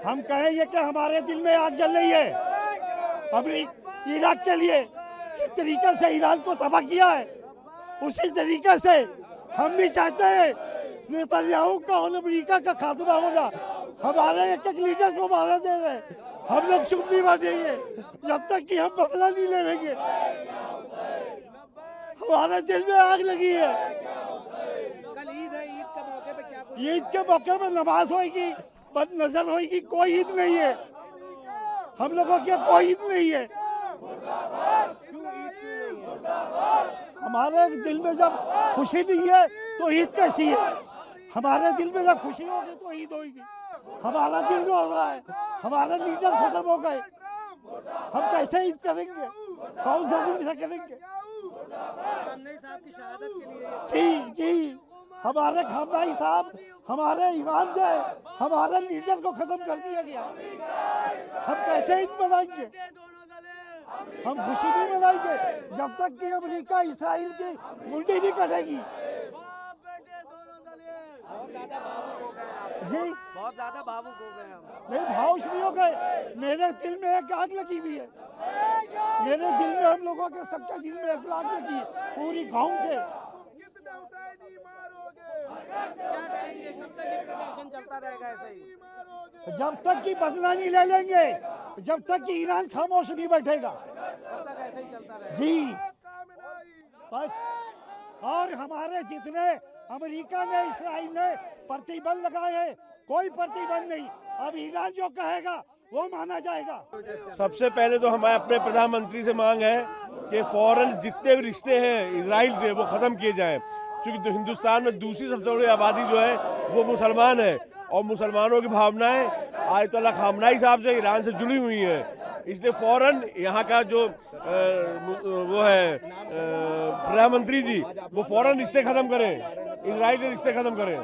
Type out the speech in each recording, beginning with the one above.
हम कहेंगे कि हमारे दिल में आग जल रही है। अभी इराक के लिए जिस तरीके से ईरान को तबाह किया है, उसी तरीके से हम भी चाहते हैं नेतन्याहू का और अमेरिका का खात्मा होना। हमारे एक एक लीडर को मारा दे रहे, हम लोग चुप नहीं बैठेंगे जब तक कि हम बदला नहीं ले लेंगे। हमारे दिल में आग लगी है। कल ईद है, ईद के मौके पे क्या कुछ ईद के मौके में नमाज होगी, बद नजर होगी, कोई ईद नहीं है। हम लोगों की कोई ईद नहीं है। हमारे दिल में जब खुशी नहीं है तो ईद कैसी है? हमारे दिल में जब खुशी होगी तो ईद होगी। हमारा दिल रो रहा है, हमारे लीडर खत्म हो गए, हम कैसे ईद करेंगे? कौन सा दिन से करेंगे? खामनेई साहब की शहादत के लिए जी जी, हमारे खामनेई साहब, हमारे इमाम जो है, हमारे लीडर को खत्म कर दिया गया। हम कैसे ईद मनाएंगे? हम खुशी नहीं मनाएंगे जब तक कि अमेरिका इसराइल की मुंडी नहीं कटेगी। जी बहुत ज्यादा भावुक हो गए हम। नहीं, भावुक नहीं हो गए, मेरे दिल में एक आग लगी हुई है। मेरे दिल में, हम लोगों के सबके दिल में एक आग लगी, पूरी गांव के। क्या कहेंगे, कब तक ये प्रदर्शन चलता रहेगा ऐसे ही? जब तक कि बदला नहीं ले लेंगे, जब तक कि ईरान खामोश नहीं बैठेगा। कब तक ऐसे ही चलता रहेगा? जी बस। और हमारे जितने अमेरिका ने, इसराइल ने प्रतिबंध लगाए हैं, कोई प्रतिबंध नहीं। अब ईरान जो कहेगा वो माना जाएगा। सबसे पहले तो हमारे अपने प्रधानमंत्री से मांग है कि फौरन जितने भी रिश्ते हैं इजराइल से वो ख़त्म किए जाएं, क्योंकि हिंदुस्तान में दूसरी सबसे बड़ी आबादी जो है वो मुसलमान है, और मुसलमानों की भावनाएं आयतुल्लाह खामनेई साहब से, ईरान से जुड़ी हुई हैं। इसलिए फौरन यहाँ का जो वो है प्रधानमंत्री जी, वो फौरन रिश्ते ख़त्म करें, इजराइल से रिश्ते ख़त्म करें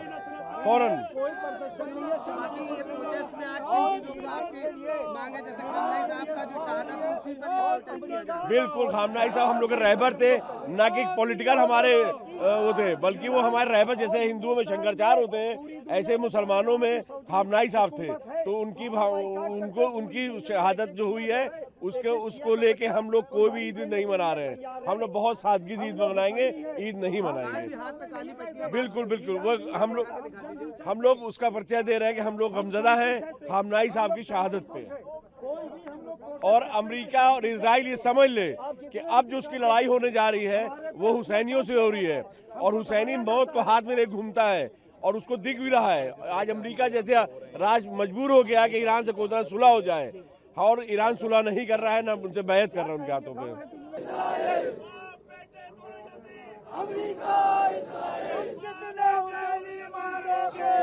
फौरन। बाकी ये प्रोटेस्ट में आज किन चीजों को आपकी मांग है? जैसे खामनेई साहब का जो शहादत है उसी पर ये प्रोटेस्ट किया जा रहा है। बिल्कुल, खामनेई साहब हम लोग के रहबर थे, ना कि पॉलिटिकल हमारे वो थे, बल्कि वो हमारे रहबर। जैसे हिंदुओं में शंकराचार्य होते हैं, ऐसे मुसलमानों में खामनेई साहब थे। तो उनकी शहादत जो हुई है उसको लेके हम लोग कोई भी ईद नहीं मना रहे हैं। हम लोग बहुत सादगी से ईद मनाएंगे, ईद नहीं मनाएंगे। हाथ पे काली पट्टियां बिल्कुल बिल्कुल, वो हम लोग उसका परिचय दे रहे हैं कि हम लोग गमज़दा हैं खामनेई साहब की शहादत पे। और अमेरिका और इजराइल ये समझ ले कि अब जो उसकी लड़ाई होने जा रही है वो हुसैनियों से हो रही है, और हुसैनी मौत को हाथ में ले घूमता है, और उसको दिख भी रहा है। आज अमेरिका जैसे राज मजबूर हो गया कि ईरान से कोई तरह सुलह हो जाए, और ईरान सुलह नहीं कर रहा है, ना उनसे बैत कर रहा है उनके हाथों पे। अमेरिका, इसराइल, कितने हुसैनी मारोगे?